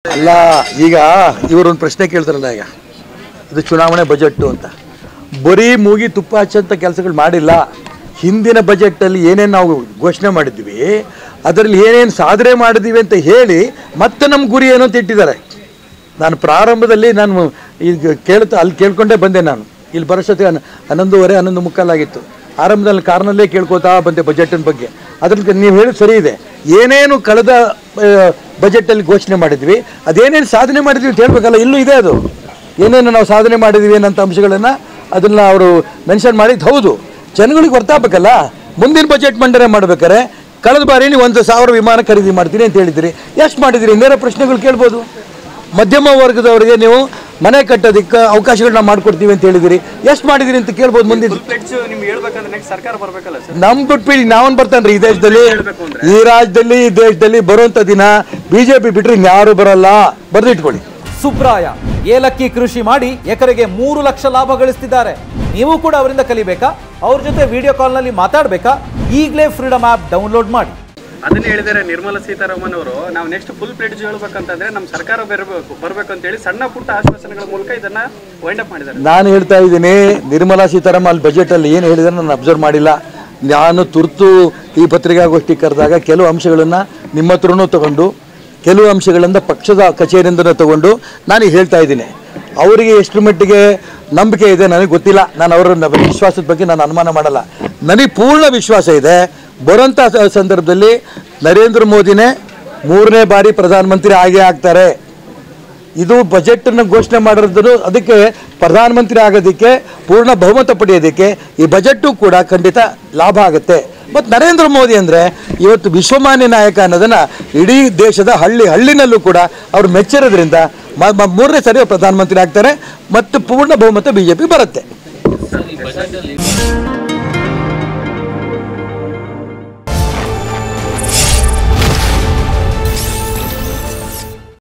ಅಲ್ಲ ಈಗ ಇವರೊಂದು ಪ್ರಶ್ನೆ ಕೇಳ್ತಾರಲ್ಲ, ಈಗ ಇದು ಚುನಾವಣೆ ಬಜೆಟ್ ಅಂತ ಬರೀ ಮೂಗಿ ತುಪ್ಪ ಹಚ್ಚಂತ ಕೆಲಸಗಳು ಮಾಡಿಲ್ಲ. ಹಿಂದಿನ ಬಜೆಟಲ್ಲಿ ಏನೇನು ನಾವು ಘೋಷಣೆ ಮಾಡಿದ್ವಿ, ಅದರಲ್ಲಿ ಏನೇನು ಸಾಧನೆ ಮಾಡಿದ್ದೀವಿ ಅಂತ ಹೇಳಿ ಮತ್ತೆ ನಮ್ಮ ಗುರಿ ಏನೋ ಅಂತ ಇಟ್ಟಿದ್ದಾರೆ. ನಾನು ಪ್ರಾರಂಭದಲ್ಲಿ ನಾನು ಈಗ ಅಲ್ಲಿ ಕೇಳ್ಕೊಂಡೇ ಬಂದೆ. ನಾನು ಇಲ್ಲಿ ಬರೋಷ್ಟೊತ್ತಿಗೆ 11:30 11:45 ಆಗಿತ್ತು. ಆರಂಭದಲ್ಲಿ ಕಾರ್ನಲ್ಲೇ ಕೇಳ್ಕೋತಾ ಬಂದೆ ಬಜೆಟಿನ ಬಗ್ಗೆ. ಅದ್ರಲ್ಲಿ ನೀವು ಹೇಳೋದು ಸರಿ ಇದೆ. ಏನೇನು ಕಳೆದ ಬಜೆಟಲ್ಲಿ ಘೋಷಣೆ ಮಾಡಿದ್ವಿ, ಅದೇನೇನು ಸಾಧನೆ ಮಾಡಿದ್ವಿ ಅಂತ ಹೇಳಬೇಕಲ್ಲ. ಇಲ್ಲೂ ಇದೆ ಅದು, ಏನೇನು ನಾವು ಸಾಧನೆ ಮಾಡಿದ್ವಿ ಅನ್ನೋಂಥ ಅಂಶಗಳನ್ನು ಅದನ್ನು ಅವರು ಮೆನ್ಷನ್ ಮಾಡಿದ್ದು ಹೌದು. ಜನಗಳಿಗೆ ಗೊತ್ತಾಗಬೇಕಲ್ಲ. ಮುಂದಿನ ಬಜೆಟ್ ಮಂಡನೆ ಮಾಡ್ಬೇಕಾರೆ ಕಳೆದ ಬಾರಿ ನೀವು 1,000 ವಿಮಾನ ಖರೀದಿ ಮಾಡ್ತೀನಿ ಅಂತ ಹೇಳಿದಿರಿ, ಎಷ್ಟು ಮಾಡಿದಿರಿ? ನೇರ ಪ್ರಶ್ನೆಗಳು ಕೇಳ್ಬೋದು. ಮಧ್ಯಮ ವರ್ಗದವರಿಗೆ ನೀವು ಮನೆ ಕಟ್ಟೋದಕ್ಕೆ ಅವಕಾಶಗಳನ್ನ ಮಾಡ್ಕೊಡ್ತೀವಿ ಅಂತ ಹೇಳಿದಿರಿ, ಎಷ್ಟು ಮಾಡಿದಿರಿ ಅಂತ ಕೇಳ್ಬೋದು. ಮುಂದಿನ ನಮ್ ಬಿಟ್ಬಿಡಿ, ನಾವನ್ ಬರ್ತಾನ್ರಿ ಈ ದೇಶದಲ್ಲಿ, ಈ ರಾಜ್ಯದಲ್ಲಿ, ಈ ದೇಶದಲ್ಲಿ ಬರುವಂತ ದಿನ ಬಿಜೆಪಿ ಬಿಟ್ರೆ ಇನ್ಯಾರು ಬರಲ್ಲ, ಬರ್ದಿಟ್ಕೊಳ್ಳಿ. ಸುಬ್ರಾಯ ಏಲಕ್ಕಿ ಕೃಷಿ ಮಾಡಿ ಎಕರೆಗೆ 3 ಲಕ್ಷ ಲಾಭ ಗಳಿಸ್ತಿದ್ದಾರೆ. ನೀವು ಕೂಡ ಅವರಿಂದ ಕಲಿಬೇಕಾ? ಅವ್ರ ಜೊತೆ ವಿಡಿಯೋ ಕಾಲ್ ನಲ್ಲಿ ಮಾತಾಡಬೇಕಾ? ಈಗಲೇ ಫ್ರೀಡಮ್ ಆಪ್ ಡೌನ್ಲೋಡ್ ಮಾಡಿ. ಅದನ್ನ ಹೇಳಿದರೆ ನಿರ್ಮಲಾ ಸೀತಾರಾಮನ್ ಅವರು, ನಾವು ನೆಕ್ಸ್ಟ್ ಫುಲ್ ಪ್ಲೇಟ್ಸ್ ಹೇಳ್ಬೇಕಂತಂದ್ರೆ ನಮ್ಮ ಸರ್ಕಾರ ಬರಬೇಕು ಅಂತ ಹೇಳಿ ಸಣ್ಣ ಪುಟ್ಟ ಆಶ್ವಾಸನೆಗಳ ಮೂಲಕ ಇದನ್ನ ವೈಂಡ್ ಅಪ್ ಮಾಡಿದ್ದಾರೆ. ನಾನು ಹೇಳ್ತಾ ಇದ್ದೀನಿ, ನಿರ್ಮಲಾ ಸೀತಾರಾಮನ್ ಅಲ್ಲಿ ಬಜೆಟ್ ಅಲ್ಲಿ ಏನು ಹೇಳಿದ್ರೆ ನಾನು ಅಬ್ಸರ್ವ್ ಮಾಡಿಲ್ಲ. ನಾನು ತುರ್ತು ಈ ಪತ್ರಿಕಾಗೋಷ್ಠಿ ಕರೆದಾಗ ಕೆಲವು ಅಂಶಗಳನ್ನು ನಿಮ್ಮ ಹತ್ರನೂ ತಗೊಂಡು, ಕೆಲವು ಅಂಶಗಳಿಂದ ಪಕ್ಷದ ಕಚೇರಿಯಿಂದ ತಗೊಂಡು ನಾನು ಹೇಳ್ತಾ ಇದ್ದೀನಿ. ಅವರಿಗೆ ಎಷ್ಟು ಮಟ್ಟಿಗೆ ನಂಬಿಕೆ ಇದೆ ನನಗೆ ಗೊತ್ತಿಲ್ಲ. ನಾನು ಅವರ ವಿಶ್ವಾಸದ ಬಗ್ಗೆ ನಾನು ಅನುಮಾನ ಮಾಡಲ್ಲ. ನನಗೆ ಪೂರ್ಣ ವಿಶ್ವಾಸ ಇದೆ. ಬರೋಂಥ ಸಂದರ್ಭದಲ್ಲಿ ನರೇಂದ್ರ ಮೋದಿನೇ 3ನೇ ಬಾರಿ ಪ್ರಧಾನಮಂತ್ರಿ ಆಗೇ ಆಗ್ತಾರೆ. ಇದು ಬಜೆಟನ್ನು ಘೋಷಣೆ ಮಾಡಿರೋದು, ಅದಕ್ಕೆ ಪ್ರಧಾನಮಂತ್ರಿ ಆಗೋದಕ್ಕೆ, ಪೂರ್ಣ ಬಹುಮತ ಪಡೆಯೋದಕ್ಕೆ ಈ ಬಜೆಟ್ಟು ಕೂಡ ಖಂಡಿತ ಲಾಭ ಆಗುತ್ತೆ. ಮತ್ತು ನರೇಂದ್ರ ಮೋದಿ ಅಂದರೆ ಇವತ್ತು ವಿಶ್ವಮಾನ್ಯ ನಾಯಕ ಅನ್ನೋದನ್ನು ಇಡೀ ದೇಶದ ಹಳ್ಳಿನಲ್ಲೂ ಕೂಡ ಅವ್ರು ಮೆಚ್ಚಿರೋದ್ರಿಂದ 3ನೇ ಸರಿ ಪ್ರಧಾನಮಂತ್ರಿ ಆಗ್ತಾರೆ ಮತ್ತು ಪೂರ್ಣ ಬಹುಮತ BJP ಬರುತ್ತೆ.